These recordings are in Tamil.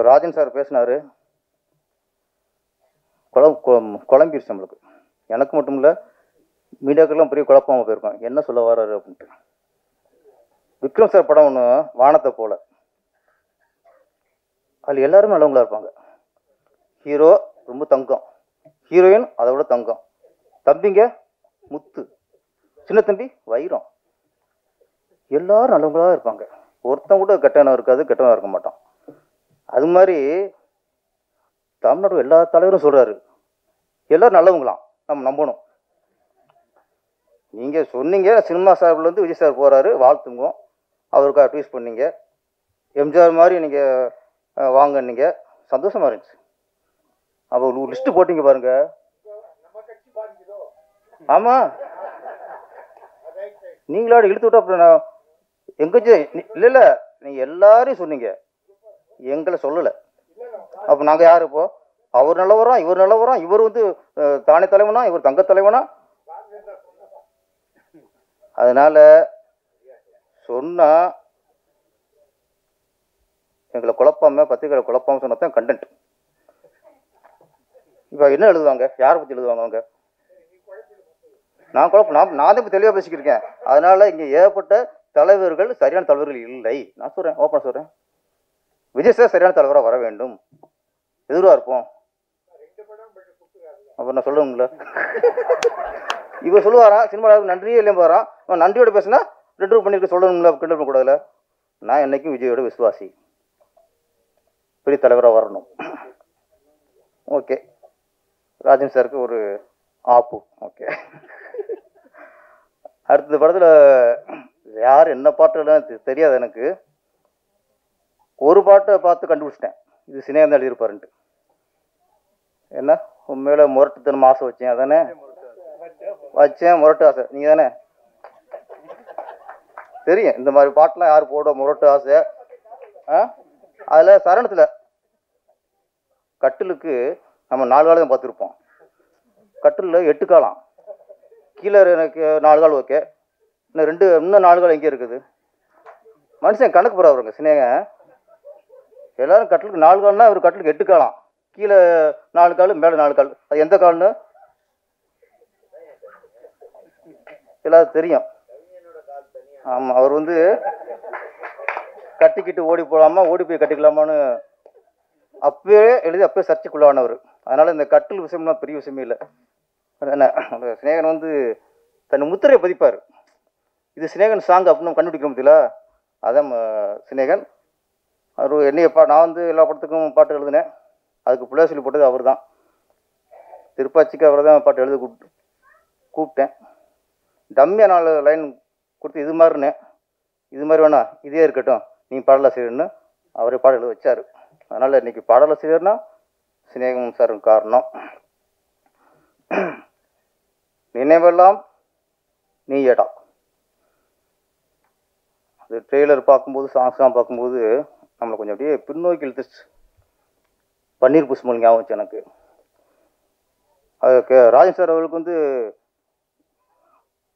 ராஜன் சார் பேசினார், குழம்பிருச்சு நம்மளுக்கு. எனக்கு மட்டும் இல்லை, மீடியாக்கெல்லாம் பெரிய குழப்பமாக போயிருக்கோம், என்ன சொல்ல வர்றாரு அப்படின்ட்டு. விக்ரம் சார் படம் ஒன்று வானத்தை போல, அதில் எல்லாருமே நல்லவங்களா இருப்பாங்க. ஹீரோ ரொம்ப தங்கம், ஹீரோயின் அதை விட தங்கம், தம்பிங்க முத்து, சின்ன தம்பி வைரம், எல்லாரும் நல்லவங்களா இருப்பாங்க. ஒருத்தன் கூட கெட்டவனா இருக்காது, கெட்டவனா இருக்க மாட்டான். அது மாதிரி தமிழ்நாடு எல்லா தலைவரும் சொல்றாரு எல்லாரும் நல்லவங்களாம், நம்ம நம்பணும். நீங்க சொன்னீங்க சினிமா சார்பிலேருந்து விஜய் சார் போறாரு, வாழ்த்துங்க, அவருக்கு அட்வைஸ் பண்ணீங்க. எம்ஜிஆர் மாதிரி நீங்க வாங்கினீங்க, சந்தோஷமா இருந்துச்சு. அப்போ ஒரு லிஸ்ட் போட்டீங்க பாருங்க. ஆமா, நீங்களா இழுத்து விட்டா அப்புறம் நான் எங்க இல்லை இல்லை, நீங்க எல்லாரையும் சொன்னீங்க, எங்களை சொல்லலை. அப்போ நாங்க யாரு இப்போ? அவர் நல்லவரா, இவர் நல்லவரா, இவர் வந்து தானே தலைவனா, இவர் தங்க தலைவனா? அதனால சொன்னா எங்களை குழப்பாம, பத்திரிகைகளை குழப்பாம சொன்னதான் கண்டென்ட். இப்போ என்ன எழுதுவாங்க, யாரை பற்றி எழுதுவாங்க அவங்க? நான் தான் தெளிவாக பேசிக்கிருக்கேன். அதனால இங்கே ஏகப்பட்ட தலைவர்கள் சரியான தலைவர்கள் இல்லை. நான் சொல்கிறேன், ஓப்பனாக சொல்கிறேன், விஜய் சார் சரியான தலைவராக வர வேண்டும், எதிராக இருப்போம். அப்புறம் நான் சொல்லுவேங்கள, இவர் சொல்லுவாரா சினிமாவுக்கு நன்றியே இல்லையும் போகிறான், அவன் நன்றியோட பேசுனா 2 ரூபா பண்ணியிருக்க சொல்லணும்ல, கிண்டல் பண்ணக்கூடாதுல. நான் என்னைக்கும் விஜயோட விசுவாசி, பெரிய தலைவராக வரணும். ஓகே, ராஜன் சாருக்கு ஒரு ஆப்பு. ஓகே, அடுத்த படத்தில் யார் என்ன பாட்டுலாம் தெரியாது எனக்கு. ஒரு பாட்டை பார்த்து கண்டுபிடிச்சிட்டேன், இது சினேகன் தான் எழுதியிருப்பாருன்ட்டு. என்ன உண்மையில முரட்டுத்தனம் ஆசை வச்சேன், அதானே வச்சேன், முரட்டு ஆசை. நீங்கள் தானே தெரியும் இந்த மாதிரி பாட்டெலாம் யார் போட, முரட்டு ஆசை. அதில் சரணத்தில் கட்டிலுக்கு நம்ம 4 காலம் தான் பார்த்துருப்போம், கட்டிலில் 8 காலம், கீழே எனக்கு 4 கால், ஓகே, இன்னும் 4 கால் எங்கே இருக்குது? மனுஷன் கணக்கு போகிறவருங்க சினேகன். எல்லாரும் கட்டிலுக்கு 4 கால்னா இவர் கட்டிலுக்கு 8 காலம், கீழே 4 கால், மேலே 4 கால். அது எந்த கால்னு எல்லாரும் தெரியும். ஆமாம், அவர் வந்து கட்டிக்கிட்டு ஓடி போகலாமா, ஓடி போய் கட்டிக்கலாமான்னு அப்பவே எழுதி அப்பவே சர்ச்சைக்குள்ளானவர். அதனால இந்த கட்டில் விஷயம்லாம் பெரிய விஷயமே இல்லை. என்ன சினேகன் வந்து தன் முத்திரையை பதிப்பார், இது சினேகன் சாங் அப்படின்னு கண்டுபிடிக்க முடியல. அதான் சினேகன். அவர் என்னைய நான் வந்து எல்லா படத்துக்கும் பாட்டு எழுதினேன், அதுக்கு பிள்ளை சொல்லி போட்டது அவர் தான். திருப்பாச்சிக்கு அவரை தான் பாட்டு எழுத கூப்பிட்டேன். டம்மியாக 4 லைன் கொடுத்து இது மாதிரினேன், இது மாதிரி வேணா இதே இருக்கட்டும், நீ பாடலாசிரியர்னு அவரே பாடல் எழுத வச்சார். அதனால் இன்றைக்கி பாடலாசிரியர்னா சினேகன் சார் காரணம். நினைவெல்லாம் நீயடா, அது ட்ரெய்லர் பார்க்கும்போது, சாங்ஸ்லாம் பார்க்கும்போது நம்மளை கொஞ்சம் அப்படியே பின்னோக்கி இழுத்துச்சு. பன்னீர் புஷ்பம் ஞாபகம் வச்சு எனக்கு. அது ராஜன் சார் அவர்களுக்கு வந்து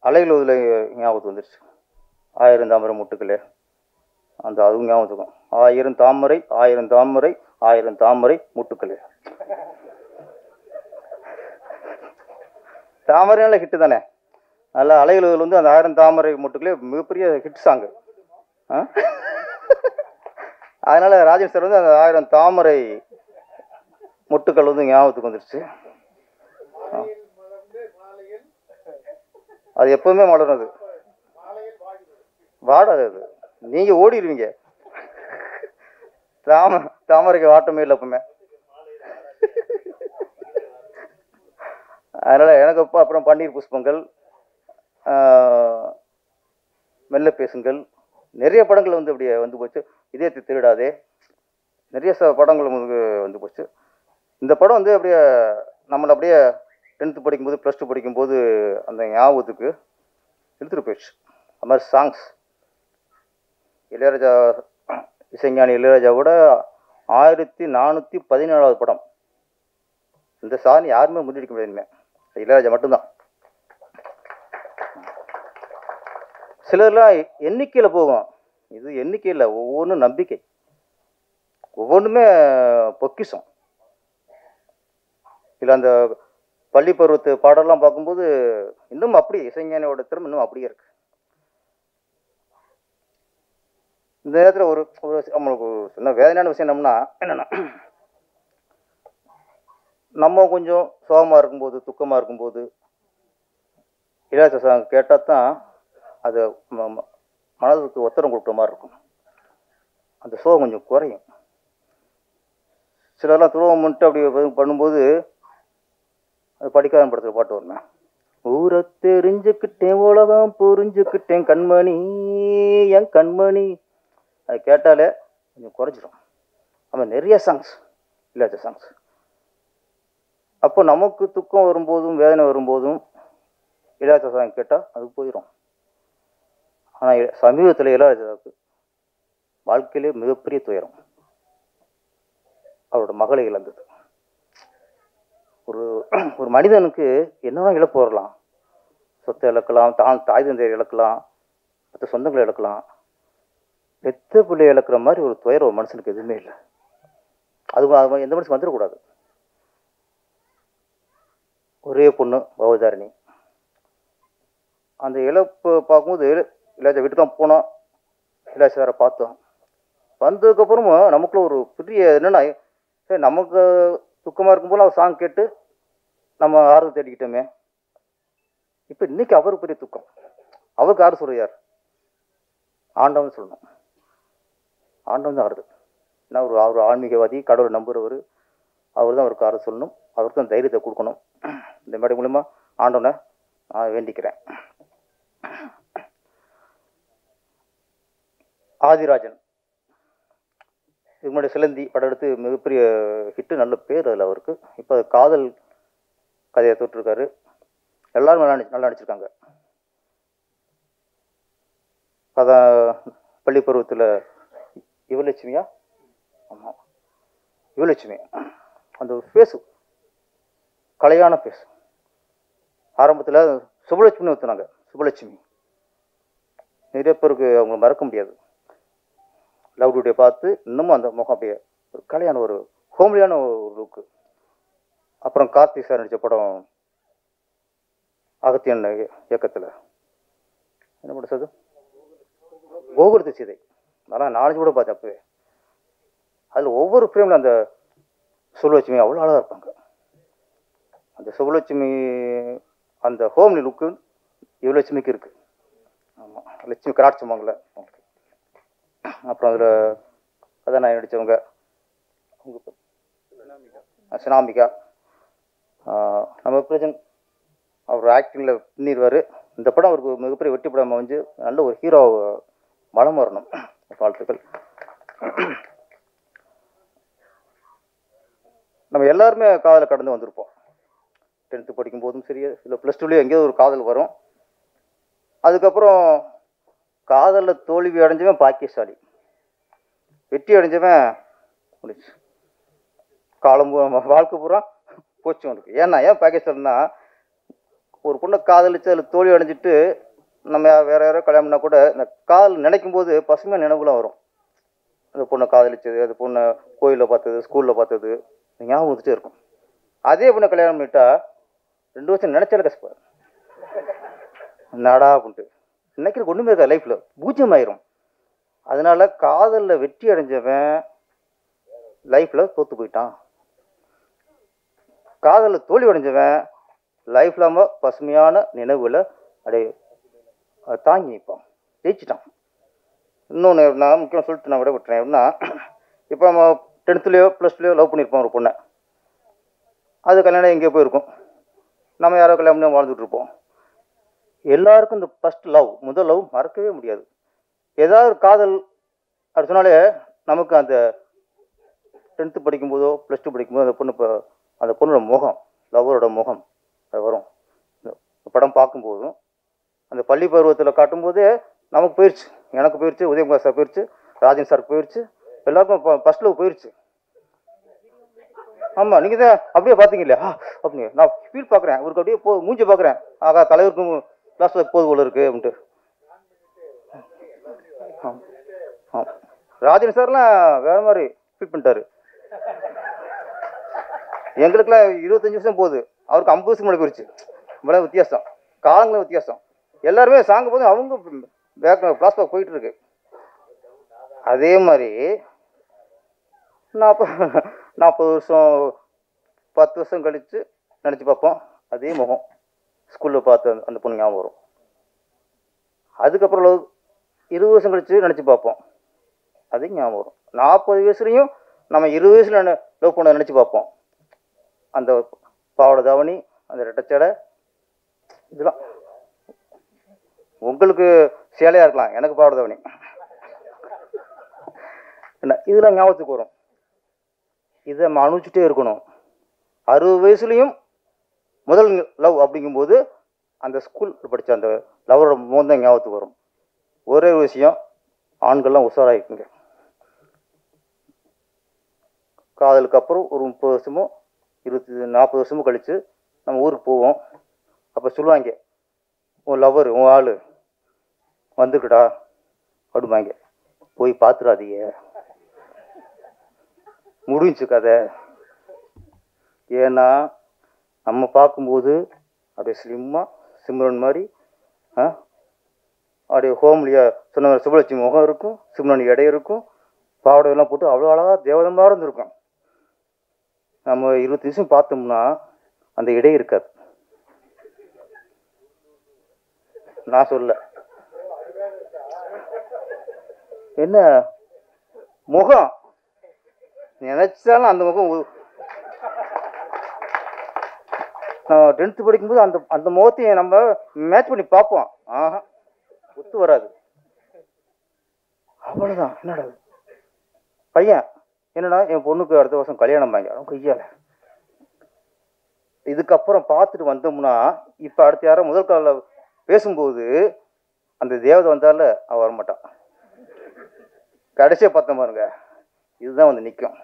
அலைகள் இதில் ஞாபகத்து வந்துடுச்சு, 1000 தாமரை முட்டுக்களே, அந்த அதுவும் ஞாபகத்துக்கும். 1000 தாமரை 1000 தாமரை 1000 தாமரை முட்டுக்களே. தாமரைனால ஹிட்டு தானே. அதில் அலைகள் வந்து அந்த 1000 தாமரை முட்டுக்களே மிகப்பெரிய ஹிட் சாங்கு. அதனால ராஜன் சார் வந்து அந்த 1000 தாமரை முட்டுக்கள் வந்து ஞாபகத்துக்கு வந்துடுச்சு. அது எப்பவுமே மலர்றது, வாடாது, அது நீங்க ஓடிடுவீங்க. தாமரைக்கு வாட்டமே இல்லை எப்பவுமே. அதனால எனக்கு அப்போ அப்புறம் பன்னீர் புஷ்பங்கள், மெல்ல பேசுங்கள், நிறைய படங்கள் வந்து அப்படியே வந்து போச்சு. இதே திருடாதே, நிறைய படங்கள் வந்து போச்சு. இந்த படம் வந்து அப்படியே நம்மளை அப்படியே 10th படிக்கும்போது, +2 படிக்கும்போது அந்த ஞாபகத்துக்கு எடுத்துகிட்டு போயிடுச்சு. அது மாதிரி சாங்ஸ், இளையராஜா, இசைஞானி இளையராஜாவோட 1417வது படம். இந்த சாதனை யாருமே முன்னெடுக்க முடியாதுமே, இளையராஜா மட்டும்தான். சிலர்லாம் எண்ணிக்கையில் போகும், இது எண்ணிக்கையில் ஒவ்வொன்றும் நம்பிக்கை. ஒவ்வொன்றுமே பொக்கிஷம். இல்லை அந்த பள்ளி பருவத்து பாடலாம் பார்க்கும்போது இன்னும் அப்படியே இசைஞானியோட திறமை இன்னும் அப்படியே இருக்கு. இந்த நேரத்தில் ஒரு நம்மளுக்கு சின்ன வேதனையான விஷயம் என்னன்னா நம்ம கொஞ்சம் சோகமாக இருக்கும்போது துக்கமாக இருக்கும்போது இளையராஜா சாங் கேட்டால் தான் அது மனதுக்கு ஒத்தரம் கொடுக்குற மாதிரி இருக்கும். அந்த சோகம் கொஞ்சம் குறையும். சிலர்லாம் துருவம் பண்ணிட்டு அப்படி பண்ணும்போது அது படிக்காத படத்தில் பாட்டு வருவேன். ஊரை தெரிஞ்சுக்கிட்டேன் உலகம் புரிஞ்சுக்கிட்டேன் கண்மணி என் கண்மணி. அது கேட்டாலே கொஞ்சம் குறைஞ்சிடும். ஆமாம், நிறைய சாங்ஸ் இளையராஜா சாங்ஸ். அப்போ நமக்கு துக்கம் வரும்போதும் வேதனை வரும்போதும் இளையராஜா சாங் கேட்டால் அது போயிடும். ஆனால் சமீபத்தில் இளையராஜாவுக்கு வாழ்க்கையிலே மிகப்பெரிய துயரம். அவரோட மகளை இழந்தது. ஒரு மனிதனுக்கு என்னதான் இழப்பு வரலாம். சொத்தை இழக்கலாம், தாய் தந்தையை இழக்கலாம், மற்ற சொந்தங்களை இழக்கலாம். பெத்த பிள்ளை இழக்கிற மாதிரி ஒரு துயரம் ஒரு மனுஷனுக்கு எதுவுமே இல்லை. அது எந்த மனுஷன் வந்துடக்கூடாது. ஒரே பொண்ணு பவதாரிணி. அந்த இழப்பு பார்க்கும்போது இளையராஜா வீட்டுக்கு தான் போனோம். இளையராஜா சாரை பார்த்தோம். வந்ததுக்கப்புறமும் நமக்குள்ள ஒரு பெரிய என்னென்னா, சரி நமக்கு துக்கமாக இருக்கும்போது அவர் சாங் கேட்டு நம்ம ஆறுதல் தேடிக்கிட்டோமே. இப்போ இன்னைக்கு அவருக்கு பெரிய துக்கம். அவருக்கு ஆறு சொல்கிறார், ஆண்டவன் சொல்லணும். ஆண்டவன் தான் ஆறுது. ஏன்னா அவர் ஆன்மீகவாதி, கடவுளை நம்புகிறவர். அவர் தான் அவருக்கு ஆறு சொல்லணும், அவருக்கு தான் தைரியத்தை கொடுக்கணும். இந்த மேடை மூலமா ஆண்டவனை நான் வேண்டிக்கிறேன். ஆதிராஜன் இதுக்கு முன்னாடி சிலந்தி படம் எடுத்து மிகப்பெரிய ஹிட்டு, நல்ல பேர் அதில் அவருக்கு. இப்போ அது காதல் கதையை தொட்டிருக்காரு. எல்லாரும் நல்லா நடிச்சிருக்காங்க. அதான் பள்ளி பருவத்தில் யுவலட்சுமியா, ஆமாம் யுவலட்சுமி, அந்த ஃபேஸு கலையான ஃபேஸ். ஆரம்பத்தில் சுபலட்சுமின்னு ஊற்றுனாங்க. சுபலட்சுமி நிறைய பேருக்கு அவங்க மறக்க முடியாது. லவ் டுடே பார்த்து இன்னமும் அந்த முகம் அப்படியே ஒரு கலையான ஒரு ஹோம்லியான ஒரு லுக்கு. அப்புறம் கார்த்திக் சார் நடித்த படம் அகத்தியன் இயக்கத்தில் என்ன படம் சார், கோகுலத்து சீதை. அதெல்லாம் நாலேஜ் கூட பார்த்தேன் அப்பவே. அதில் ஒவ்வொரு ஃப்ரேமில் அந்த சுபலட்சுமி அவ்வளோ அழகாக இருப்பாங்க. அந்த சுபலட்சுமி அந்த ஹோம்லி லுக்கு யுவலட்சுமிக்கு இருக்குது. ஆமாம், லட்சுமி கராட் சொன்னாங்களே. அப்புறம் அதில் கதாநாயகி நடித்தவங்க சினாமிகா. நம்ம பிரஜன் அவர் ஆக்டிங்கில் பின்னிடுவார். இந்த படம் அவருக்கு மிகப்பெரிய வெற்றி படம் அமைஞ்சு நல்ல ஒரு ஹீரோ மனம் வரணும். வாழ்த்துக்கள். நம்ம எல்லாருமே காதலை கடந்து வந்திருப்போம். 10th படிக்கும் போதும் சரி, இல்லை +2 எங்கேயாவது ஒரு காதல் வரும். அதுக்கப்புறம் காதலில் தோல்வி அடைஞ்சவன் பாக்கியசாலி, வெற்றி அடைஞ்சவன் முடிச்சு காலம் வாழ்க்கை பூரா போச்சு அவனுக்கு. ஏன் பாக்கியசாலின்னா, ஒரு பொண்ணை காதலிச்சு அதில் தோல்வி அடைஞ்சிட்டு நம்ம வேற யாரோ கல்யாணம் பண்ணால் கூட இந்த காதல் நினைக்கும் போது பசுமையாக நினைவுலாம் வரும். அந்த பொண்ணை காதலிச்சது, அந்த பொண்ணை கோயிலில் பார்த்தது, ஸ்கூலில் பார்த்தது ஞாபகம் வந்துட்டே இருக்கும். அதே பொண்ணை கல்யாணம் பண்ணிட்டா 2 வருஷம் நினைச்சாலே கஷ்டப்பாரு நாடா அப்படின்ட்டு நினைக்கிற ஒன்றுமே இருக்கா, லைஃப்பில் பூஜ்யம் ஆயிரும். அதனால காதலில் வெற்றி அடைஞ்சவன் லைஃப்பில் தோற்று போயிட்டான். காதலில் தோல்வி அடைஞ்சவன் லைஃப்ல பசுமையான நினைவுகளை அப்படியே தாங்கி நிற்பான், ஜெயிச்சிட்டான். இன்னொன்று நான் முக்கியம் சொல்லிட்டு நான் விட விட்டுறேன். எப்படின்னா, இப்போ நம்ம 10th +2 லவ் பண்ணியிருப்போம் ஒரு பொண்ணை. அது கல்யாணம் எங்கேயோ போயிருக்கும், நம்ம யாரோ கல்யாணம் பண்ணி வாழ்ந்துட்டு இருப்போம். எல்லாருக்கும் இந்த ஃபர்ஸ்ட் லவ், முதல் லவ் மறக்கவே முடியாது. ஏதாவது ஒரு காதல் அப்படி சொன்னாலே நமக்கு அந்த 10th படிக்கும்போதோ +2 படிக்கும்போதோ அந்த பொண்ணோட முகம், லவ்வரோட முகம் அது வரும். படம் பார்க்கும்போதும் அந்த பள்ளி பருவத்தில் காட்டும்போதே நமக்கு போயிடுச்சு, எனக்கு போயிடுச்சு, உதயகுமார் சார் போயிடுச்சு, ராஜன் சார் போயிடுச்சு, எல்லாருக்கும் ஃபர்ஸ்ட் லவ் போயிடுச்சு. ஆமாம், நீங்கள் தான் அப்படியே பார்த்தீங்க இல்லையா? அப்படிங்க நான் ஃபீல் பார்க்குறேன், அவருக்கு அப்படியே மூஞ்சி பார்க்குறேன். ஆகா, தலைவருக்கும் கிளாஸ் போது போல இருக்குது அப்படின்ட்டு. ராஜன் சார்லாம் வேறு மாதிரி ஃபீட் பண்ணிட்டாரு. எங்களுக்குலாம் 25 வருஷம் போகுது, அவருக்கு 50 வருஷம் முன்னாடி போயிடுச்சு. இவ்வளோ வித்தியாசம், காலங்களும் வித்தியாசம். எல்லாருமே சாங்க போது அவங்க பேக் ஃப்ளாஷ்பேக் போயிட்டு இருக்கு. அதே மாதிரி 40 வருஷம் 10 வருஷம் கழித்து நினச்சி பார்ப்போம், அதே முகம் ஸ்கூலில் பார்த்து அந்த பொண்ணு ஞாபகம் வரும். அதுக்கப்புறம் 20 வருஷம் கழித்து நினச்சி பார்ப்போம், அதே ஞாபகம் வரும். 40 வயசுலையும் நம்ம 20 வயசில் லவ் பண்ண நினச்சி பார்ப்போம். அந்த பாவாடை தாவணி, அந்த ரெட்டச்சடை, இதெல்லாம் உங்களுக்கு சேலையாக இருக்கலாம், எனக்கு பாவாடை தாவணி என்ன, இதெல்லாம் ஞாபகத்துக்கு வரும். இதை நம்ம அனுபவிச்சுட்டே இருக்கணும். 60 வயசுலையும் முதல் லவ் அப்படிங்கும்போது அந்த ஸ்கூல் படித்த அந்த லவரோட முகம் தான் ஞாபகத்துக்கு வரும். ஒரே ஒரு விஷயம், ஆண்கள்லாம் உஷாராகிக்குங்க. காதலுக்கு அப்புறம் ஒரு 30 வருஷமோ 40 வருஷமோ கழித்து நம்ம ஊருக்கு போவோம். அப்போ சொல்லுவாங்க, உன் லவர் உன் ஆள் வந்துருக்குடா அப்படிம்பாங்க. போய் பார்த்துடாதீங்க, முடிஞ்சு கதை. ஏன்னா நம்ம பார்க்கும்போது அப்படியே ஸ்லிம்மாக சிம்ரன் மாதிரி அப்படியே ஹோம்லியா சொன்ன சுபலட்சுமி முகம் இருக்கும், சிம்ரன் இடை இருக்கும், பாவடையெல்லாம் போட்டு அவ்வளோ அழகாக தேவதமாக இருந்திருக்கும். நம்ம 20 நிமிஷம் பார்த்தோம்னா அந்த இடை இருக்காது. நான் சொல்ல என்ன முகம் நினைச்சாலும் அந்த முகம். நான் 10th படிக்கும்போது அந்த அந்த முகத்தையும் நம்ம மேட்ச் பண்ணி பார்ப்போம். ஆஹா, ஒத்து வராது. அவ்வளோதான். என்னடா பையன், என்னடா என் பொண்ணுக்கு அடுத்த வருஷம் கல்யாணம் வாங்க கையால். இதுக்கப்புறம் பார்த்துட்டு வந்தோம்னா இப்போ அடுத்த யாரும் முதல் காலில் பேசும்போது அந்த தேவதை வந்தால அவன் வரமாட்டான். கடைசியாக பார்த்த பாருங்க, இதுதான் வந்து நிற்கும்.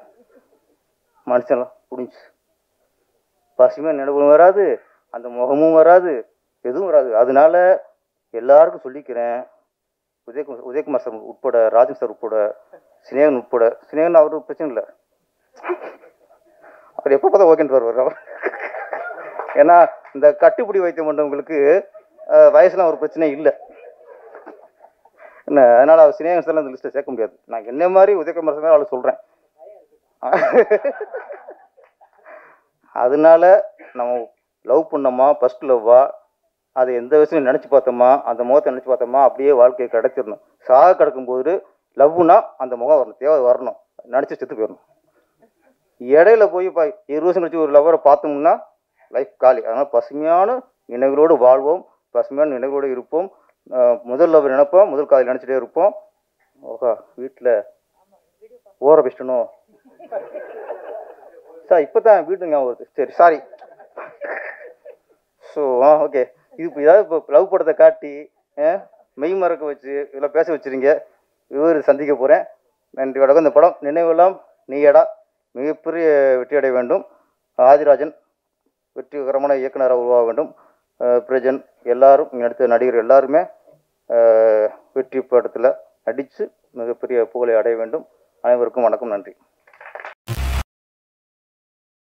மனுஷன்லாம் புடிஞ்சு பசுமையாக நினைவும் வராது, அந்த முகமும் வராது, எதுவும் வராது. அதனால எல்லாருக்கும் சொல்லிக்கிறேன், உதயகுமார் சார் உட்பட, ராஜன் சார் உட்பட, சினேகன் உட்பட. சினேகன் அவரு பிரச்சனை இல்லை, அவர் எப்போ பார்த்தா ஓகேன்னு வருவார் அவர். ஏன்னா இந்த கட்டுப்பிடி வைத்தியம் பண்ணவங்களுக்கு வயசுலாம் ஒரு பிரச்சனை இல்லை என்ன. அதனால அவர் சினேகன் சார்லாம் அந்த லிஸ்ட்டை சேர்க்க முடியாது. நான் என்ன மாதிரி உதயகுமார் சார் அவளை சொல்கிறேன். அதனால நம்ம லவ் பண்ணோமா, ஃபர்ஸ்ட் லவ்வா, அதை எந்த வயசுலையும் நினச்சி பார்த்தோமா, அந்த முகத்தை நினச்சி பார்த்தோமா, அப்படியே வாழ்க்கையை கிடச்சிடணும். சாக கிடக்கும்போது லவ்னா அந்த முகம் வரணும், தேவை வரணும், நினச்சி செத்து போயிடணும். இடையில போய் 20 வருஷம் கழிச்சு ஒரு லவ்வரை பார்த்தோம்னா லைஃப் காலி. அதனால் பசுமையான நினைவுகளோடு வாழ்வோம், பசுமையான நினைவுகளோடு இருப்போம். முதல் லவ் நினைப்போம், முதல் காதல் நினச்சிட்டே இருப்போம். ஓகா, வீட்டில் ஓர பிஸ்டனும் சார் இப்போ தான் வீட்டு ஞாபகம் வருது. சரி, சாரி. ஸோ ஓகே, இது இப்போ ஏதாவது இப்போ லவ் படத்தை காட்டி மெய் மறக்க வச்சு இதெல்லாம் பேச வச்சுருங்க. இவர் சந்திக்க போகிறேன். நன்றி, வணக்கம். இந்த படம் நினைவெல்லாம் நீயடா மிகப்பெரிய வெற்றி அடைய வேண்டும். ஆதிராஜன் வெற்றிகரமான இயக்குனராக உருவாக வேண்டும். பிரஜன் எல்லாரும் நடித்த நடிகர் எல்லாருமே வெற்றி படத்தில் நடித்து மிகப்பெரிய புகழை அடைய வேண்டும். அனைவருக்கும் வணக்கம், நன்றி.